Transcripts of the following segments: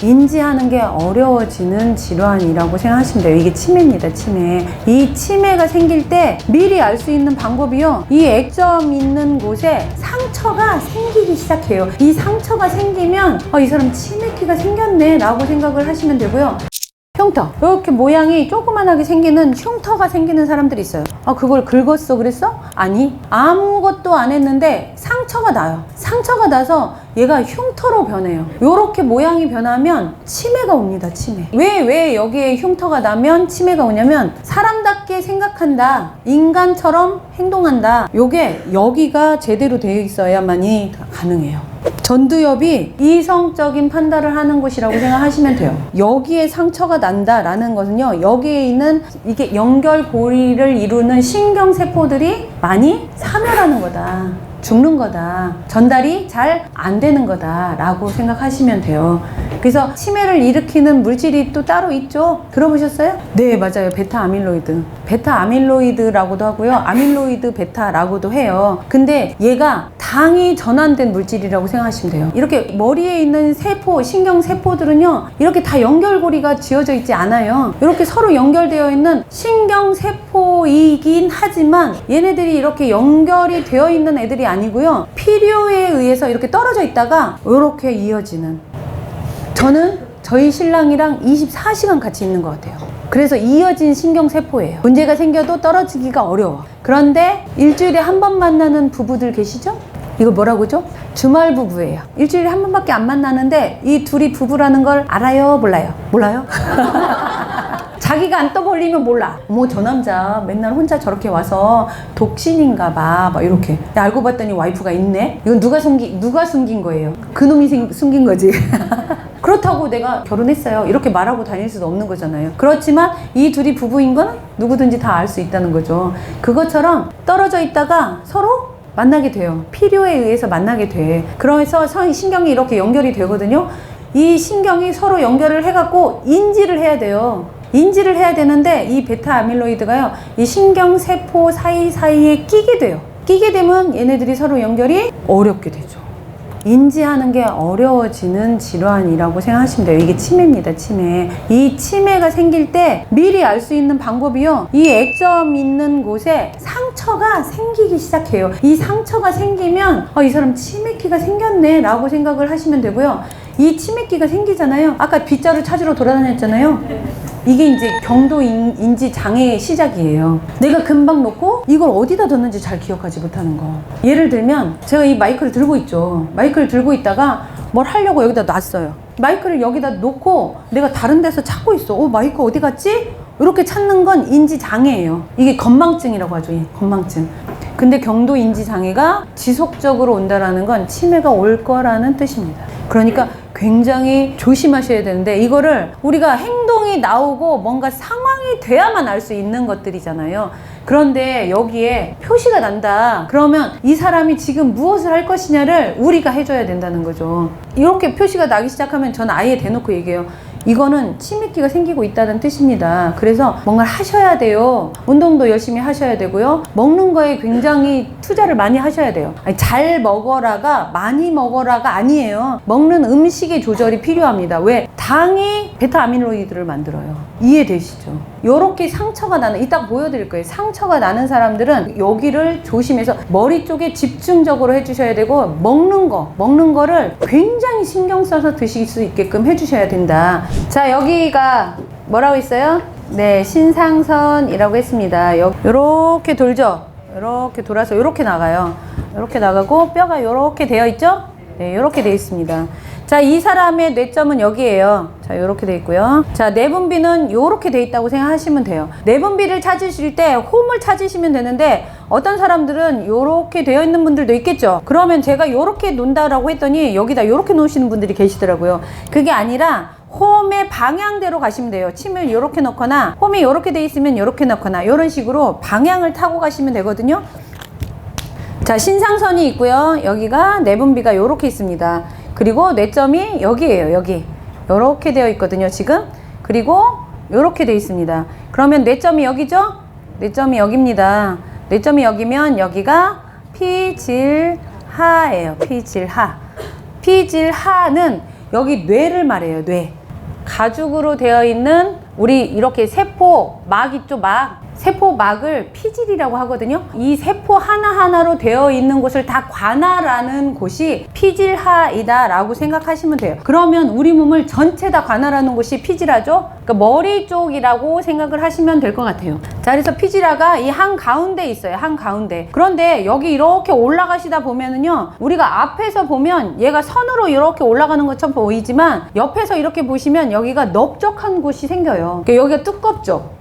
인지하는 게 어려워지는 질환이라고 생각하시면 돼요. 이게 치매입니다, 치매. 이 치매가 생길 때 미리 알 수 있는 방법이요, 이 액점 있는 곳에 상처가 생기기 시작해요. 이 상처가 생기면 이 사람 치매기가 생겼네 라고 생각을 하시면 되고요. 흉터, 이렇게 모양이 조그만하게 생기는 흉터가 생기는 사람들이 있어요. 그걸 긁었어 그랬어? 아니, 아무것도 안 했는데 상처가 나요. 상처가 나서 얘가 흉터로 변해요. 요렇게 모양이 변하면 치매가 옵니다, 치매. 왜 여기에 흉터가 나면 치매가 오냐면, 사람답게 생각한다, 인간처럼 행동한다, 요게 여기가 제대로 되어 있어야만이 가능해요. 전두엽이 이성적인 판단을 하는 곳이라고 생각하시면 돼요. 여기에 상처가 난다라는 것은요, 여기에 있는 이게 연결고리를 이루는 신경세포들이 많이 사멸하는 거다, 죽는 거다, 전달이 잘 안 되는 거다 라고 생각하시면 돼요. 그래서 치매를 일으키는 물질이 또 따로 있죠. 들어보셨어요? 네, 맞아요. 베타 아밀로이드. 베타 아밀로이드라고도 하고요, 아밀로이드 베타라고도 해요. 근데 얘가 당이 전환된 물질이라고 생각하시면 돼요. 이렇게 머리에 있는 세포, 신경세포들은요, 이렇게 다 연결고리가 지어져 있지 않아요. 이렇게 서로 연결되어 있는 신경세포이긴 하지만 얘네들이 이렇게 연결이 되어 있는 애들이 아니고요, 필요에 의해서 이렇게 떨어져 있다가 이렇게 이어지는. 저는 저희 신랑이랑 24시간 같이 있는 것 같아요. 그래서 이어진 신경세포예요. 문제가 생겨도 떨어지기가 어려워. 그런데 일주일에 한 번 만나는 부부들 계시죠? 이거 뭐라고 하죠? 주말 부부예요. 일주일에 한 번밖에 안 만나는데 이 둘이 부부라는 걸 알아요? 몰라요? 몰라요? 자기가 안 떠벌리면 몰라. 저 남자 맨날 혼자 저렇게 와서 독신인가 봐, 막 이렇게. 알고 봤더니 와이프가 있네? 이건 누가 숨긴 거예요? 그놈이 숨긴 거지. 그렇다고 내가 결혼했어요 이렇게 말하고 다닐 수도 없는 거잖아요. 그렇지만 이 둘이 부부인 건 누구든지 다 알 수 있다는 거죠. 그것처럼 떨어져 있다가 서로 만나게 돼요. 필요에 의해서 만나게 돼. 그러면서 신경이 이렇게 연결이 되거든요. 이 신경이 서로 연결을 해갖고 인지를 해야 돼요. 인지를 해야 되는데 이 베타 아밀로이드가요, 이 신경세포 사이사이에 끼게 돼요. 끼게 되면 얘네들이 서로 연결이 어렵게 되죠. 인지하는 게 어려워지는 질환이라고 생각하시면 돼요. 이게 치매입니다, 치매. 이 치매가 생길 때 미리 알 수 있는 방법이요, 이 액점 있는 곳에 상처가 생기기 시작해요. 이 상처가 생기면 이 사람 치매기가 생겼네 라고 생각을 하시면 되고요. 이 치매기가 생기잖아요. 아까 빗자루 찾으러 돌아다녔잖아요. 이게 이제 경도 인지 장애의 시작이에요. 내가 금방 놓고 이걸 어디다 뒀는지 잘 기억하지 못하는 거. 예를 들면 제가 이 마이크를 들고 있죠. 마이크를 들고 있다가 뭘 하려고 여기다 놨어요. 마이크를 여기다 놓고 내가 다른 데서 찾고 있어. 마이크 어디 갔지? 이렇게 찾는 건 인지 장애예요. 이게 건망증이라고 하죠. 건망증. 근데 경도 인지 장애가 지속적으로 온다라는 건 치매가 올 거라는 뜻입니다. 그러니까 굉장히 조심하셔야 되는데, 이거를 우리가 행동이 나오고 뭔가 상황이 돼야만 알 수 있는 것들이잖아요. 그런데 여기에 표시가 난다 그러면 이 사람이 지금 무엇을 할 것이냐를 우리가 해줘야 된다는 거죠. 이렇게 표시가 나기 시작하면 저는 아예 대놓고 얘기해요. 이거는 치매기가 생기고 있다는 뜻입니다. 그래서 뭔가를 하셔야 돼요. 운동도 열심히 하셔야 되고요. 먹는 거에 굉장히 투자를 많이 하셔야 돼요. 잘 먹어라가 많이 먹어라가 아니에요. 먹는 음식의 조절이 필요합니다. 왜? 당이 베타 아밀로이드를 만들어요. 이해되시죠? 요렇게 상처가 나는, 이따 보여드릴 거예요. 상처가 나는 사람들은 여기를 조심해서 머리 쪽에 집중적으로 해주셔야 되고, 먹는 거를 굉장히 신경 써서 드실 수 있게끔 해주셔야 된다. 자, 여기가 뭐라고 있어요? 네, 신상선이라고 했습니다. 요렇게 돌죠? 요렇게 돌아서 요렇게 나가요. 요렇게 나가고 뼈가 요렇게 되어 있죠? 네, 요렇게 되어 있습니다. 자, 이 사람의 뇌점은 여기에요. 자, 요렇게 되어 있고요. 자, 내분비는 요렇게 되어 있다고 생각하시면 돼요. 내분비를 찾으실 때 홈을 찾으시면 되는데, 어떤 사람들은 요렇게 되어 있는 분들도 있겠죠. 그러면 제가 요렇게 놓는다라고 했더니 여기다 요렇게 놓으시는 분들이 계시더라고요. 그게 아니라 홈의 방향대로 가시면 돼요. 침을 요렇게 넣거나, 홈이 요렇게 돼 있으면 요렇게 넣거나, 요런 식으로 방향을 타고 가시면 되거든요. 자, 신상선이 있고요. 여기가 내분비가 요렇게 있습니다. 그리고 뇌점이 여기에요. 여기 요렇게 되어 있거든요, 지금. 그리고 요렇게 되어 있습니다. 그러면 뇌점이 여기죠? 뇌점이 여기입니다. 뇌점이 여기면 여기가 피질하예요. 피질하. 피질하는 여기 뇌를 말해요. 뇌. 가죽으로 되어 있는 우리 이렇게 세포막 있죠, 막. 세포막을 피질이라고 하거든요. 이 세포 하나하나로 되어 있는 곳을 다 관할하는 곳이 피질하이다 라고 생각하시면 돼요. 그러면 우리 몸을 전체 다 관할하는 곳이 피질하죠. 그러니까 머리 쪽이라고 생각을 하시면 될 것 같아요. 자, 그래서 피질하가 이 한가운데 있어요. 한가운데. 그런데 여기 이렇게 올라가시다 보면은요, 우리가 앞에서 보면 얘가 선으로 이렇게 올라가는 것처럼 보이지만 옆에서 이렇게 보시면 여기가 넓적한 곳이 생겨요. 그러니까 여기가 두껍죠.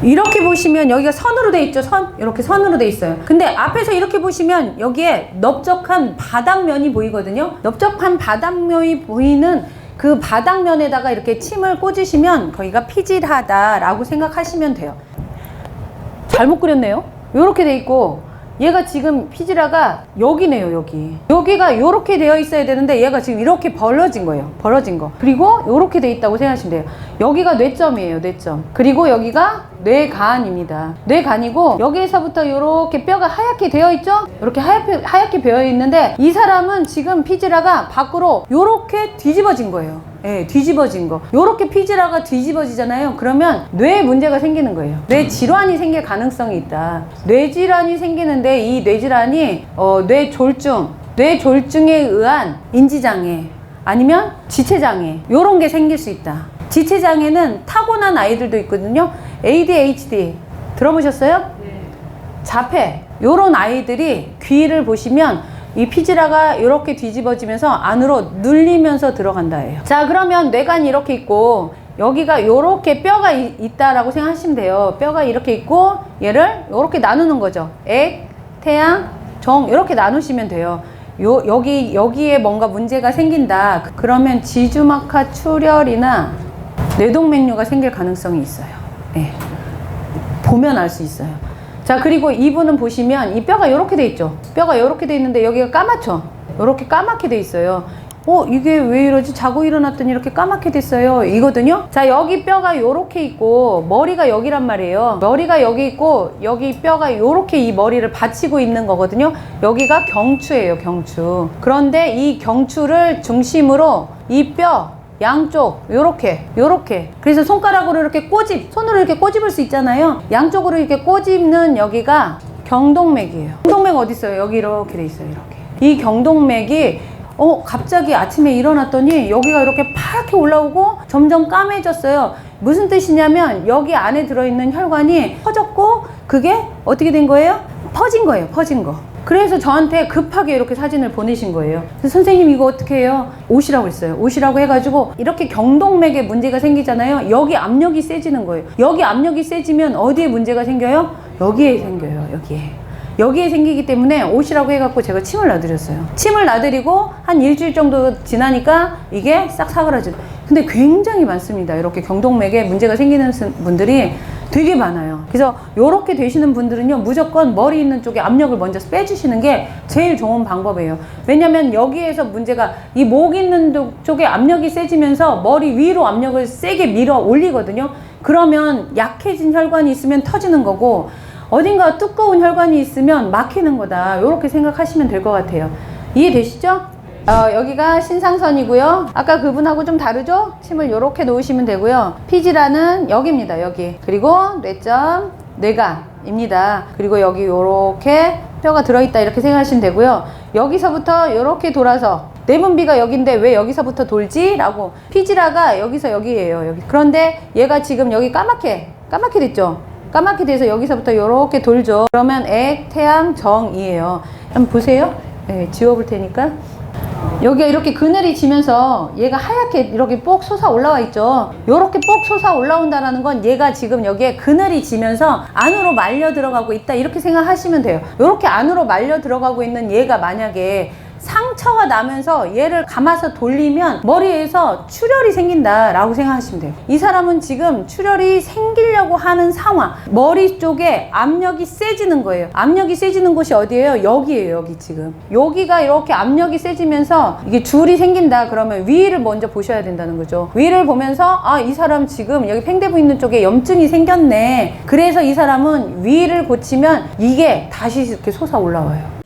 이렇게 보시면 여기가 선으로 돼 있죠. 선. 이렇게 선으로 돼 있어요. 근데 앞에서 이렇게 보시면 여기에 넓적한 바닥면이 보이거든요. 넓적한 바닥면이 보이는 그 바닥면에다가 이렇게 침을 꽂으시면 거기가 피질하다라고 생각하시면 돼요. 잘못 그렸네요. 이렇게 돼 있고 얘가 지금 피질하가 여기네요. 여기가 이렇게 되어 있어야 되는데 얘가 지금 이렇게 벌어진 거예요. 벌어진 거. 그리고 이렇게 돼 있다고 생각하시면 돼요. 여기가 뇌점이에요. 뇌점. 그리고 여기가 뇌간입니다. 뇌간이고 여기에서부터 이렇게 뼈가 하얗게 되어 있죠. 이렇게 하얗게 되어 있는데 이 사람은 지금 피질하가 밖으로 이렇게 뒤집어진 거예요. 예, 뒤집어진 거. 요렇게 피질하가 뒤집어지잖아요. 그러면 뇌에 문제가 생기는 거예요. 뇌 질환이 생길 가능성이 있다. 뇌 질환이 생기는데 이 뇌 질환이 뇌졸중에 의한 인지장애 아니면 지체장애 요런 게 생길 수 있다. 지체장애는 타고난 아이들도 있거든요. ADHD 들어보셨어요? 네. 자폐 요런 아이들이 귀를 보시면 이 피질하가 이렇게 뒤집어지면서 안으로 눌리면서 들어간다예요. 자, 그러면 뇌간이 이렇게 있고 여기가 이렇게 뼈가 있다라고 생각하시면 돼요. 뼈가 이렇게 있고 얘를 이렇게 나누는 거죠. 액, 태양, 정 이렇게 나누시면 돼요. 여기에 뭔가 문제가 생긴다. 그러면 지주막하 출혈이나 뇌동맥류가 생길 가능성이 있어요. 네. 보면 알 수 있어요. 자, 그리고 이분은 보시면 이 뼈가 이렇게 돼 있죠. 뼈가 이렇게 돼 있는데 여기가 까맣죠. 이렇게 까맣게 돼 있어요. 이게 왜 이러지? 자고 일어났더니 이렇게 까맣게 됐어요. 이거든요. 자, 여기 뼈가 이렇게 있고 머리가 여기란 말이에요. 머리가 여기 있고 여기 뼈가 이렇게 이 머리를 받치고 있는 거거든요. 여기가 경추예요. 경추. 그런데 이 경추를 중심으로 이 뼈 양쪽 요렇게 그래서 손가락으로 이렇게 손으로 이렇게 꼬집을 수 있잖아요. 양쪽으로 이렇게 꼬집는 여기가 경동맥이에요. 경동맥 어디 있어요? 여기 이렇게 돼 있어요. 이렇게 이 경동맥이 갑자기 아침에 일어났더니 여기가 이렇게 파랗게 올라오고 점점 까매졌어요. 무슨 뜻이냐면 여기 안에 들어있는 혈관이 퍼졌고 그게 어떻게 된 거예요? 퍼진 거예요. 퍼진 거. 그래서 저한테 급하게 이렇게 사진을 보내신 거예요. 그래서 선생님 이거 어떻게 해요? 오시라고 했어요. 오시라고 해가지고 이렇게 경동맥에 문제가 생기잖아요. 여기 압력이 세지는 거예요. 여기 압력이 세지면 어디에 문제가 생겨요? 여기에 생겨요. 여기에 생기기 때문에 오시라고 해갖고 제가 침을 놔드렸어요. 침을 놔드리고 한 일주일 정도 지나니까 이게 싹 사그라져. 근데 굉장히 많습니다. 이렇게 경동맥에 문제가 생기는 분들이 되게 많아요. 그래서 이렇게 되시는 분들은요, 무조건 머리 있는 쪽에 압력을 먼저 빼주시는 게 제일 좋은 방법이에요. 왜냐면 여기에서 문제가 이 목 있는 쪽에 압력이 세지면서 머리 위로 압력을 세게 밀어 올리거든요. 그러면 약해진 혈관이 있으면 터지는 거고 어딘가 두꺼운 혈관이 있으면 막히는 거다. 이렇게 생각하시면 될 것 같아요. 이해되시죠? 여기가 신상선이고요. 아까 그분하고 좀 다르죠? 침을 이렇게 놓으시면 되고요. 피질하는 여기입니다. 여기. 그리고 뇌점, 뇌간입니다. 그리고 여기 이렇게 뼈가 들어있다 이렇게 생각하시면 되고요. 여기서부터 이렇게 돌아서 내분비가 여기인데 왜 여기서부터 돌지? 라고. 피질하가 여기서 여기예요. 여기. 그런데 얘가 지금 여기 까맣게 됐죠? 까맣게 돼서 여기서부터 이렇게 돌죠. 그러면 액, 태양, 정이에요. 한번 보세요. 네, 지워볼 테니까. 여기가 이렇게 그늘이 지면서 얘가 하얗게 이렇게 뽁 솟아 올라와 있죠. 이렇게 뽁 솟아 올라온다는 건 얘가 지금 여기에 그늘이 지면서 안으로 말려 들어가고 있다 이렇게 생각하시면 돼요. 이렇게 안으로 말려 들어가고 있는 얘가 만약에 상처가 나면서 얘를 감아서 돌리면 머리에서 출혈이 생긴다 라고 생각하시면 돼요. 이 사람은 지금 출혈이 생기려고 하는 상황, 머리 쪽에 압력이 세지는 거예요. 압력이 세지는 곳이 어디예요? 여기예요. 여기 지금 여기가 이렇게 압력이 세지면서 이게 줄이 생긴다 그러면 위를 먼저 보셔야 된다는 거죠. 위를 보면서 이 사람 지금 여기 팽대부 있는 쪽에 염증이 생겼네. 그래서 이 사람은 위를 고치면 이게 다시 이렇게 솟아 올라와요.